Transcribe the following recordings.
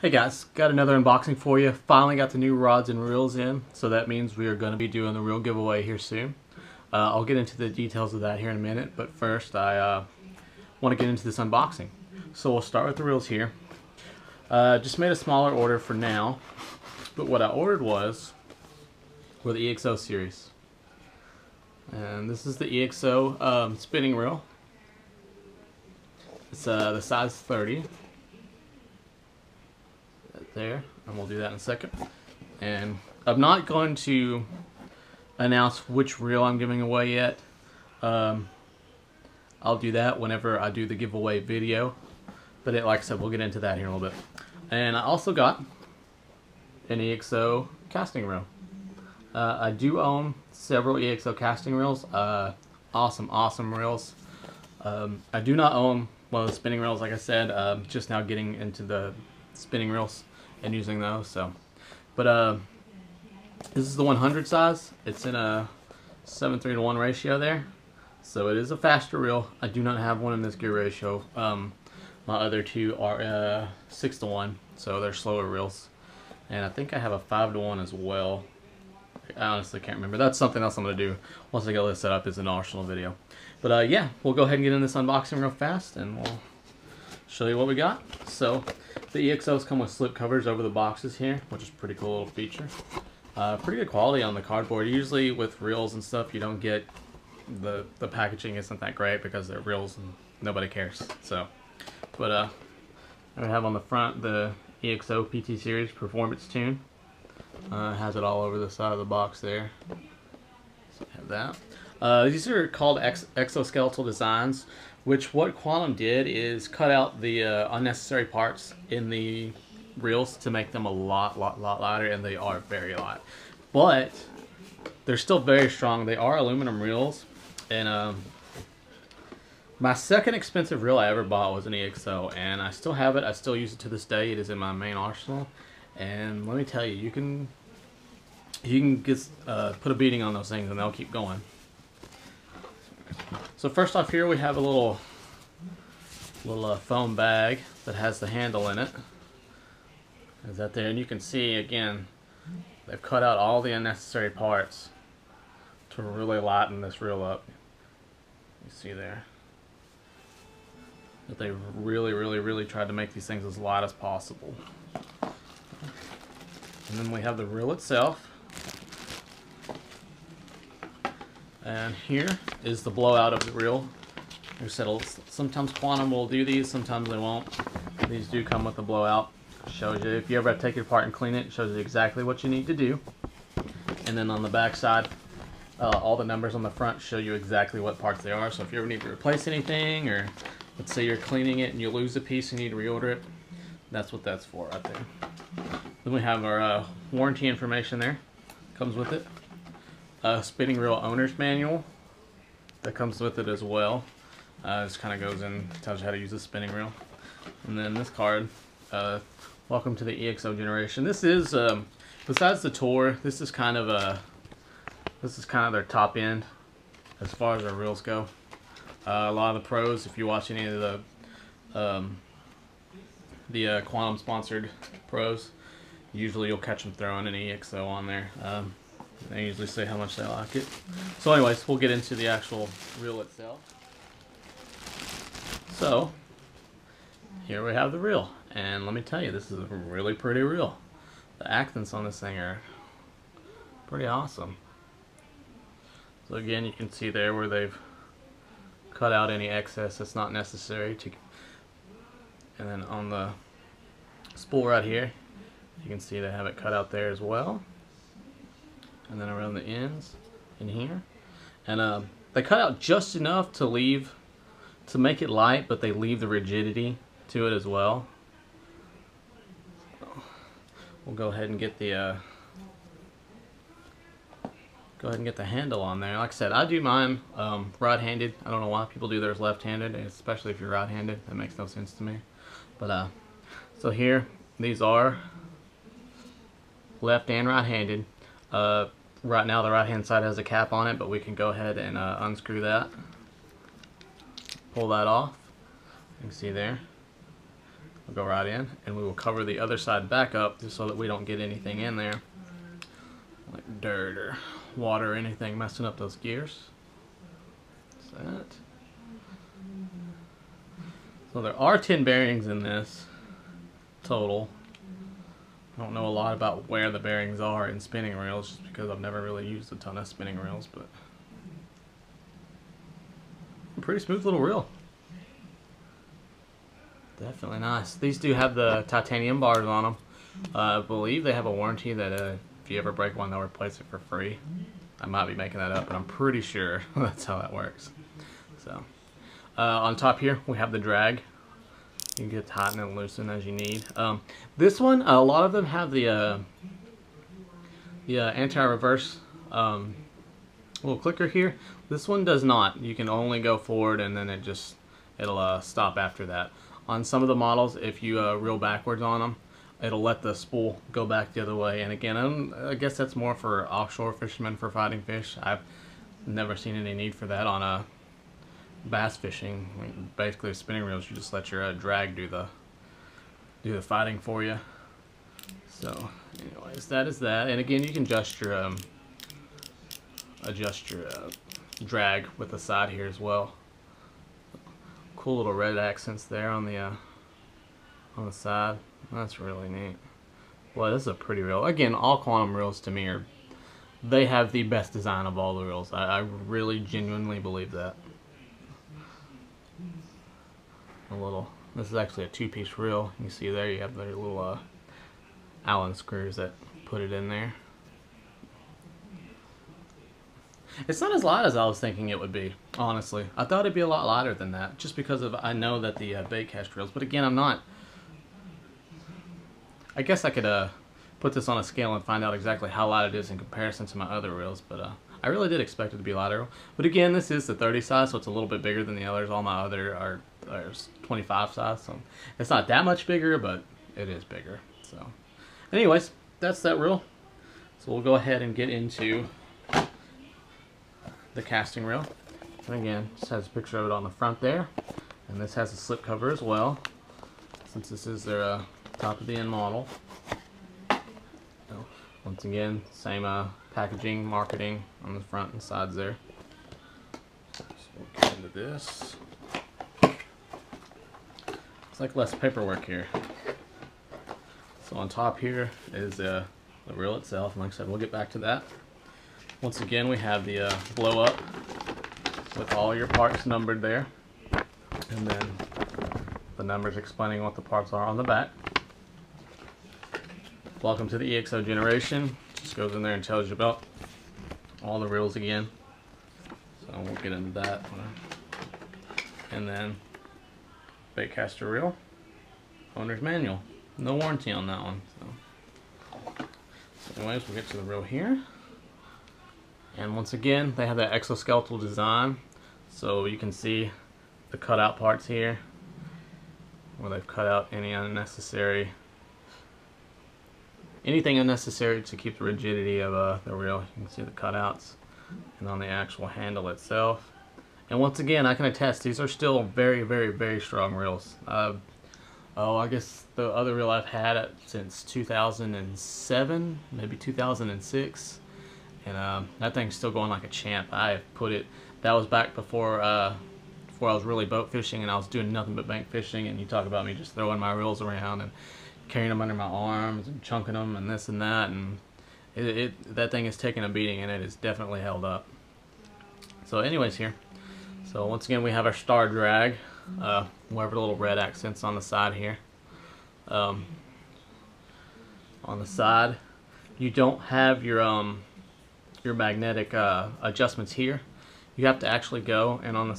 Hey guys, got another unboxing for you. Finally got the new rods and reels in, so that means we are going to be doing the reel giveaway here soon. I'll get into the details of that here in a minute, but first I want to get into this unboxing. So we'll start with the reels here. Just made a smaller order for now, but what I ordered were the EXO series. And this is the EXO spinning reel. It's the size 30. There, and we'll do that in a second. And I'm not going to announce which reel I'm giving away yet. I'll do that whenever I do the giveaway video, but like I said, we'll get into that here in a little bit. And I also got an EXO casting reel. I do own several EXO casting reels. Awesome reels. I do not own one of the spinning reels, like I said. Just now getting into the spinning reels and using those. So, but this is the 100 size. It's in a 7:3 to 1 ratio there, so it is a faster reel. I do not have one in this gear ratio. My other two are 6 to 1, so they're slower reels, and I think I have a 5 to 1 as well. I honestly can't remember. That's something else I'm going to do once I get this set up as an optional video. But yeah, we'll go ahead and get in this unboxing real fast, and we'll show you what we got. So the EXOs come with slip covers over the boxes here, which is a pretty cool little feature. Pretty good quality on the cardboard. Usually with reels and stuff, you don't get the packaging isn't that great because they're reels and nobody cares. So, but I have on the front the EXO PT Series Performance Tune. Has it all over the side of the box there. So I have that. These are called exoskeletal designs, which what Quantum did is cut out the unnecessary parts in the reels to make them a lot lighter, and they are very light. But they're still very strong. They are aluminum reels, and my second expensive reel I ever bought was an EXO, and I still have it. I still use it to this day. It is in my main arsenal, and let me tell you, you can get put a beating on those things, and they'll keep going. So first off here we have a little foam bag that has the handle in it. Is that there? And you can see again they've cut out all the unnecessary parts to really lighten this reel up. You see there that they really tried to make these things as light as possible. And then we have the reel itself. And here is the blowout of the reel. Sometimes Quantum will do these, sometimes they won't. These do come with a blowout. Shows you if you ever have to take it apart and clean it, it shows you exactly what you need to do. And then on the back side, all the numbers on the front show you exactly what parts they are. So if you ever need to replace anything, or let's say you're cleaning it and you lose a piece and you need to reorder it, that's what that's for right there. Then we have our warranty information there. Comes with it. Spinning reel owner's manual that comes with it as well. This kind of goes in, tells you how to use the spinning reel. And then this card, welcome to the EXO generation. This is besides the tour, this is kind of their top end as far as their reels go. A lot of the pros, if you watch any of the Quantum sponsored pros, usually you'll catch them throwing an EXO on there. They usually say how much they like it. So anyways, we'll get into the actual reel itself. So, here we have the reel. And let me tell you, this is a really pretty reel. The accents on this thing are pretty awesome. So again, you can see there where they've cut out any excess that's not necessary to. And then on the spool right here, you can see they have it cut out there as well. And then around the ends in here, and they cut out just enough to make it light, but they leave the rigidity to it as well. So we'll go ahead and get the handle on there. Like I said, I do mine right-handed. I don't know why people do theirs left-handed, especially if you're right-handed. That makes no sense to me. But so here, these are left and right-handed. Right now the right hand side has a cap on it, but we can go ahead and unscrew that, pull that off. You can see there We'll go right in, and we will cover the other side back up just so that we don't get anything in there, like dirt or water or anything messing up those gears. That's that. So there are 10 bearings in this total. I don't know a lot about where the bearings are in spinning reels just because I've never really used a ton of spinning reels, but a pretty smooth little reel. Definitely nice. These do have the titanium bars on them. I believe they have a warranty that if you ever break one, they'll replace it for free. I might be making that up, but I'm pretty sure that's how that works. So, on top here, we have the drag. You can get tighten and loosen as you need. This one, a lot of them have the anti-reverse little clicker here. This one does not. You can only go forward, and then it'll stop after that. On some of the models, if you reel backwards on them, it'll let the spool go back the other way. And again, I guess that's more for offshore fishermen for fighting fish. I've never seen any need for that on bass fishing. I mean, basically, with spinning reels, you just let your drag do the fighting for you. So, anyways, that is that. And again, you can adjust your drag with the side here as well. Cool little red accents there on the side. That's really neat. Well, this is a pretty reel. Again, all quantum reels to me they have the best design of all the reels. I really genuinely believe that. This is actually a 2-piece reel. You see there, you have the little Allen screws that put it in there. It's not as light as I was thinking it would be, honestly. I thought it'd be a lot lighter than that, just because I know that the bait cast reels, but again, I guess I could put this on a scale and find out exactly how light it is in comparison to my other reels, but I really did expect it to be lighter. But again, this is the 30 size, so it's a little bit bigger than the others. All my other are 25 size, so it's not that much bigger, but it is bigger. So anyways, that's that reel. So we'll go ahead and get into the casting reel. And again, this has a picture of it on the front there, and this has a slip cover as well, since this is their top of the end model. So once again, same packaging, marketing on the front and sides there. So we'll get into this. It's like less paperwork here. So on top here is the reel itself, and like I said, we'll get back to that. Once again, we have the blow up with all your parts numbered there, and then the numbers explaining what the parts are on the back. Welcome to the EXO generation. Just goes in there and tells you about all the reels again. So we'll get into that. And then baitcaster reel, owner's manual. No warranty on that one. So anyways, we'll get to the reel here. And once again, they have that exoskeletal design, so you can see the cutout parts here where they've cut out anything unnecessary to keep the rigidity of the reel. You can see the cutouts, and on the actual handle itself. And once again, I can attest, these are still very, very, very strong reels. I guess the other reel I've had since 2007, maybe 2006. And that thing's still going like a champ. That was back before I was really boat fishing, and I was doing nothing but bank fishing. And you talk about me just throwing my reels around and carrying them under my arms and chunking them and this and that, and that thing is taking a beating, and it is definitely held up. So anyways, here, so once again, we have our star drag, whatever the little red accents on the side here. On the side, you don't have your magnetic adjustments here. You have to actually go, and on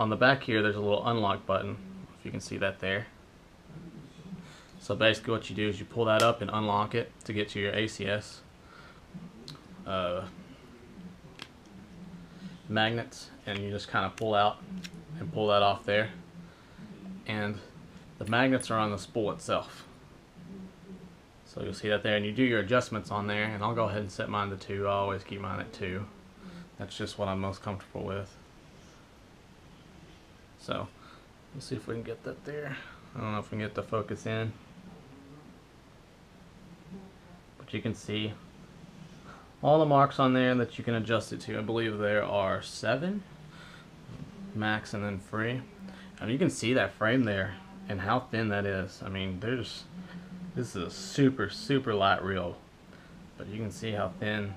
the back here, there's a little unlock button, if you can see that there. So basically what you do is you pull that up and unlock it to get to your ACS magnets, and you just kind of pull out and pull that off there, and the magnets are on the spool itself. So you'll see that there, and you do your adjustments on there, and I'll go ahead and set mine to 2. I always keep mine at 2. That's just what I'm most comfortable with. So let's see if we can get that there. I don't know if we can get the focus in, but you can see all the marks on there that you can adjust it to. I believe there are 7 max and then free, and you can see that frame there and how thin that is. I mean, this is a super light reel, but you can see how thin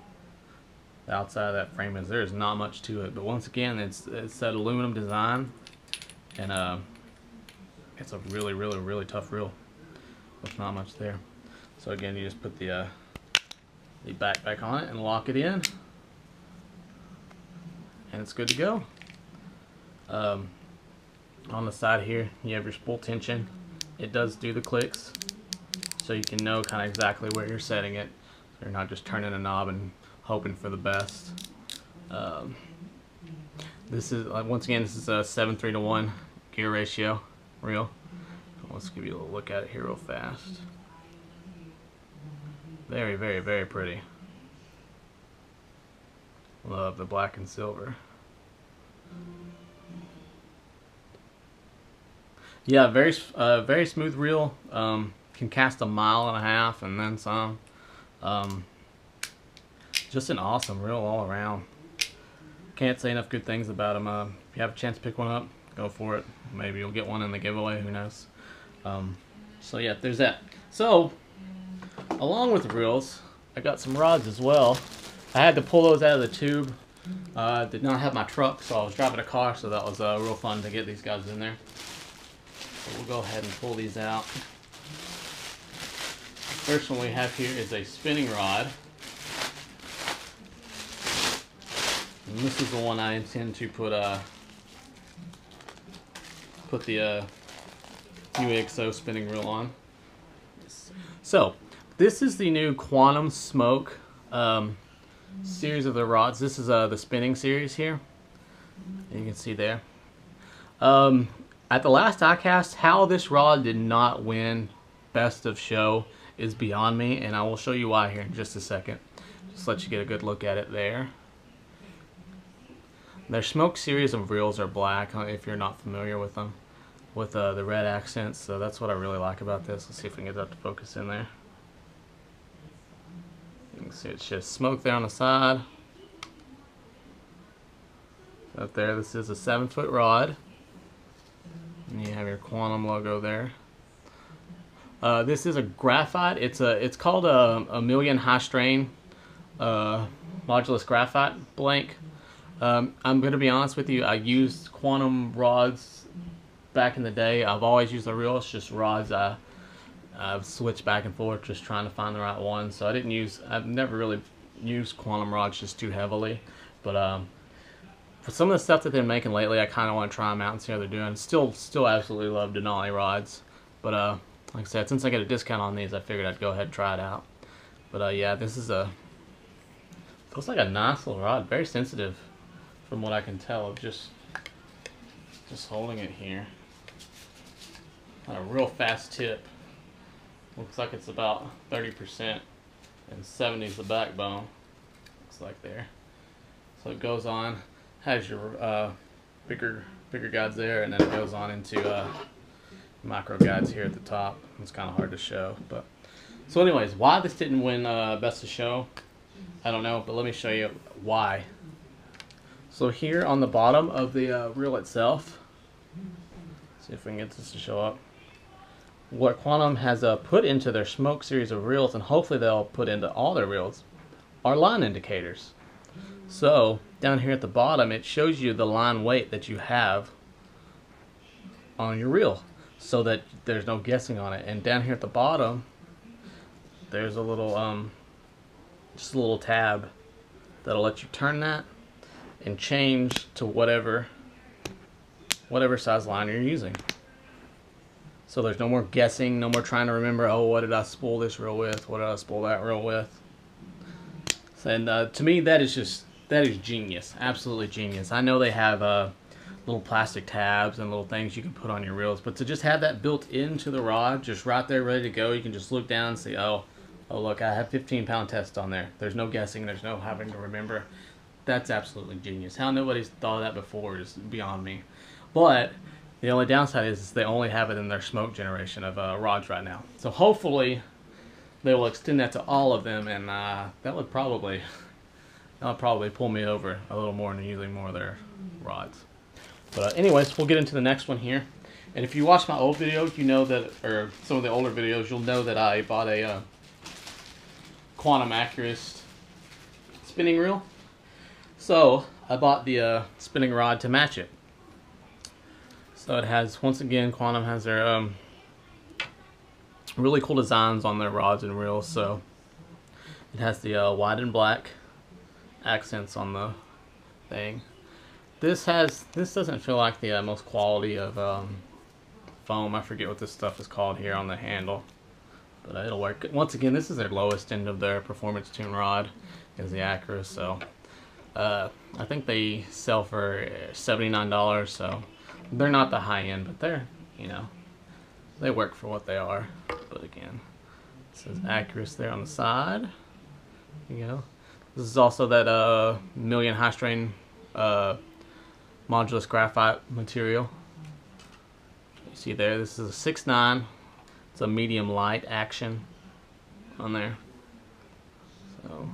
the outside of that frame is. There's not much to it, but once again, it's that aluminum design, and it's a really tough reel with not much there. So again, you just put the back on it and lock it in, and it's good to go. On the side here, you have your spool tension. It does do the clicks, so you can know kind of exactly where you're setting it. So you're not just turning a knob and hoping for the best. This is once again, this is a 7:3:1 gear ratio reel. Let's give you a little look at it here real fast. Very pretty. Love the black and silver. Yeah, very smooth reel. Can cast a 1.5 miles and then some. Just an awesome reel all around. Can't say enough good things about them. If you have a chance to pick one up, go for it. Maybe you'll get one in the giveaway. Who knows? So yeah, there's that. So along with the reels, I got some rods as well. I had to pull those out of the tube. Did not have my truck, so I was driving a car, so that was real fun to get these guys in there. So we'll go ahead and pull these out. First one we have here is a spinning rod. And this is the one I intend to put the new Exo spinning reel on. So this is the new Quantum Smoke series of the rods. This is the spinning series here. You can see there. At the last diecast, how this rod did not win Best of Show is beyond me, and I will show you why here in just a second. Just let you get a good look at it there. Their Smoke series of reels are black, if you're not familiar with them, with the red accents, so that's what I really like about this. Let's see if we can get that to focus in there. You can see it's just smoke there on the side. Up there, this is a 7-foot rod. And you have your Quantum logo there. This is a graphite. It's called a million high strain modulus graphite blank. I'm going to be honest with you. I used Quantum rods back in the day. I've always used the reel. It's just rods I've switched back and forth, just trying to find the right one. So I've never really used Quantum rods just too heavily. But for some of the stuff that they're making lately, I kind of want to try them out and see how they're doing. Still absolutely love Denali rods. But like I said, since I get a discount on these, I figured I'd go ahead and try it out. But yeah, this is looks like a nice little rod. Very sensitive from what I can tell of just holding it here. On a real fast tip. Looks like it's about 30% and 70 is the backbone. Looks like there. So it goes on, has your bigger guides there, and then it goes on into micro guides here at the top. It's kind of hard to show, but so anyways, why this didn't win Best of Show, I don't know, but let me show you why. So here on the bottom of the reel itself, see if we can get this to show up. What Quantum has put into their Smoke series of reels, and hopefully they'll put into all their reels, are line indicators. So down here at the bottom, it shows you the line weight that you have on your reel, so that there's no guessing on it. And down here at the bottom, there's a little just a little tab that'll let you turn that and change to whatever size line you're using. So there's no more guessing, no more trying to remember, oh, what did I spool this reel with? What did I spool that reel with? And to me, that is genius. Absolutely genius. I know they have little plastic tabs and little things you can put on your reels, but to just have that built into the rod, just right there ready to go, you can just look down and see, oh look, I have 15-pound test on there. There's no guessing, there's no having to remember. That's absolutely genius. How nobody's thought of that before is beyond me. But The only downside is they only have it in their smoke generation of rods right now. So hopefully they will extend that to all of them, and that would probably pull me over a little more into using more of their rods. But anyways, we'll get into the next one here. And if you watch my old videos, you know that, or some of the older videos, you'll know that I bought a Quantum Accurist spinning reel. So I bought the spinning rod to match it. So it has, once again, Quantum has their really cool designs on their rods and reels. So it has the white and black accents on the thing. This doesn't feel like the most quality of foam. I forget what this stuff is called here on the handle, but it'll work. Once again, this is their lowest end of their performance tune rod, is the Accurist. So I think they sell for $79. So they're not the high end, but they're, you know, they work for what they are. But again, it says Accurist there on the side. There you go. This is also that million high strain modulus graphite material. You see there, this is a 6.9. It's a medium light action on there. So,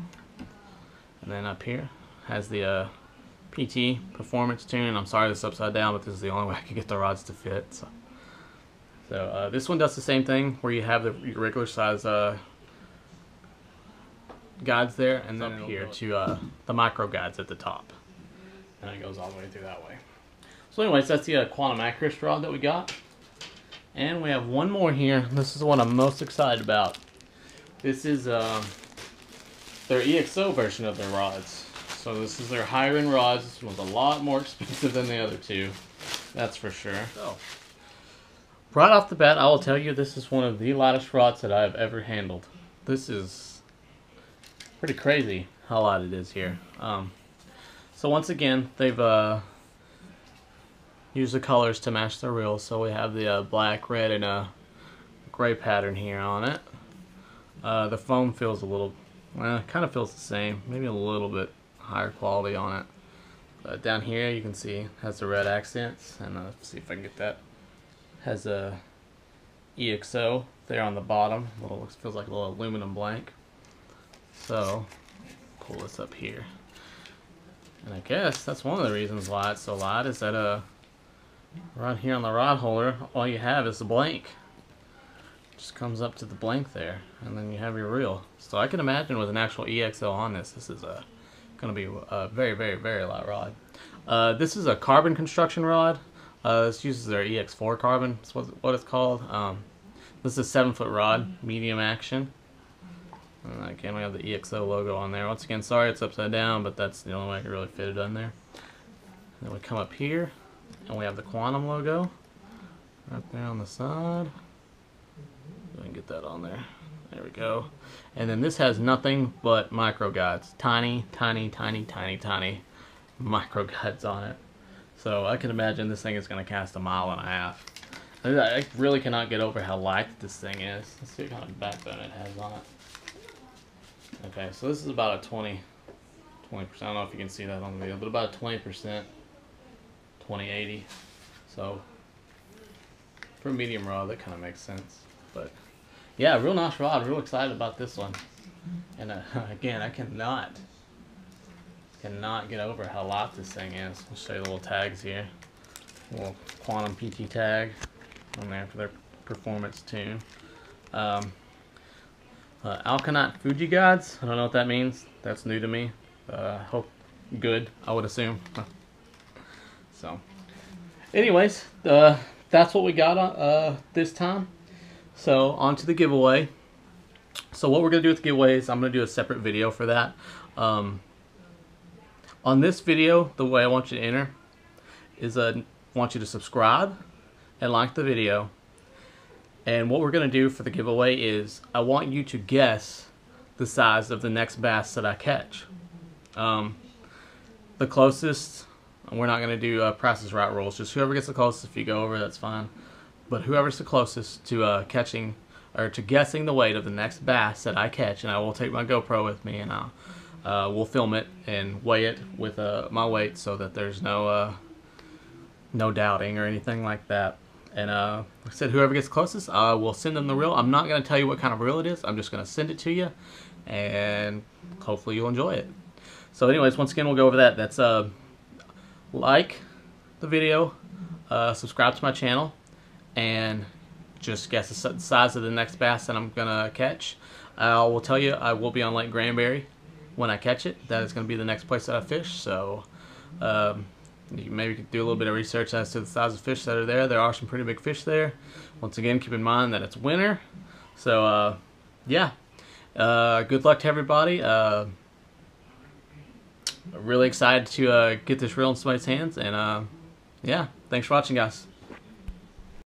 and then up here has the PT performance tune. I'm sorry this is upside down, but this is the only way I can get the rods to fit. So this one does the same thing, where you have your regular size guides there, and then up here to the micro guides at the top, and it goes all the way through that way. So anyways, that's the Quantum Accurist rod that we got. And we have one more here. This is what I'm most excited about. This is their EXO version of their rods. So this is their higher end rods. This one's a lot more expensive than the other two, that's for sure. So right off the bat, I will tell you this is one of the lightest rods that I've ever handled. This is pretty crazy how light it is here. So once again, they've used the colors to match the reels. So we have the black, red, and a gray pattern here on it. The foam feels a little, well, it kind of feels the same, maybe a little bit higher quality on it. Down here you can see it has the red accents, and let's see if I can get that. Has a EXO there on the bottom. Feels like a little aluminum blank. So pull this up here, and I guess that's one of the reasons why it's so light, is that right here on the rod holder, all you have is the blank. Just comes up to the blank there, and then you have your reel. So I can imagine with an actual EXO on this, this is going to be a very, very, very light rod. This is a carbon construction rod. This uses their EX4 carbon. That's what it's called. This is a 7-foot rod, medium action. And again, we have the EXO logo on there. Once again, sorry it's upside down, but that's the only way I can really fit it on there. And then we come up here, and we have the Quantum logo right there on the side. Go ahead and get that on there. There we go. And then this has nothing but micro guides. Tiny, tiny, tiny, tiny, tiny micro guides on it. So I can imagine this thing is going to cast 1.5 miles. I really cannot get over how light this thing is. Let's see what kind of backbone it has on it. Okay, so this is about a 20%. I don't know if you can see that on the video, but about a 20%, 2080. So for a medium rod, that kind of makes sense. But yeah, real nice rod. Real excited about this one. And again, I cannot get over how light this thing is. I'll show you the little tags here. A little Quantum PT tag on there for their performance tune. Alkanite Fuji guides. I don't know what that means. That's new to me. Hope good, I would assume. So, anyways, that's what we got this time. So, on to the giveaway. So, what we're going to do with the giveaway is I'm going to do a separate video for that. On this video, the way I want you to enter is I want you to subscribe and like the video. And what we're going to do for the giveaway is I want you to guess the size of the next bass that I catch. The closest, we're not going to do Price is Right rules. Just whoever gets the closest, if you go over, that's fine. But whoever's the closest to catching or to guessing the weight of the next bass that I catch, and I will take my GoPro with me, and we'll film it and weigh it with my weight, so that there's no no doubting or anything like that. And like I said, whoever gets closest, I will send them the reel. I'm not going to tell you what kind of reel it is. I'm just going to send it to you, and hopefully you'll enjoy it. So anyways, once again, we'll go over that. That's like the video, subscribe to my channel, and just guess the size of the next bass that I'm going to catch. I will tell you, I will be on Lake Granbury when I catch it. That is going to be the next place that I fish. So you maybe could do a little bit of research as to the size of fish that are there. There are some pretty big fish there. Once again, keep in mind that it's winter. So yeah, good luck to everybody. Really excited to get this reel in somebody's hands. And yeah, thanks for watching, guys.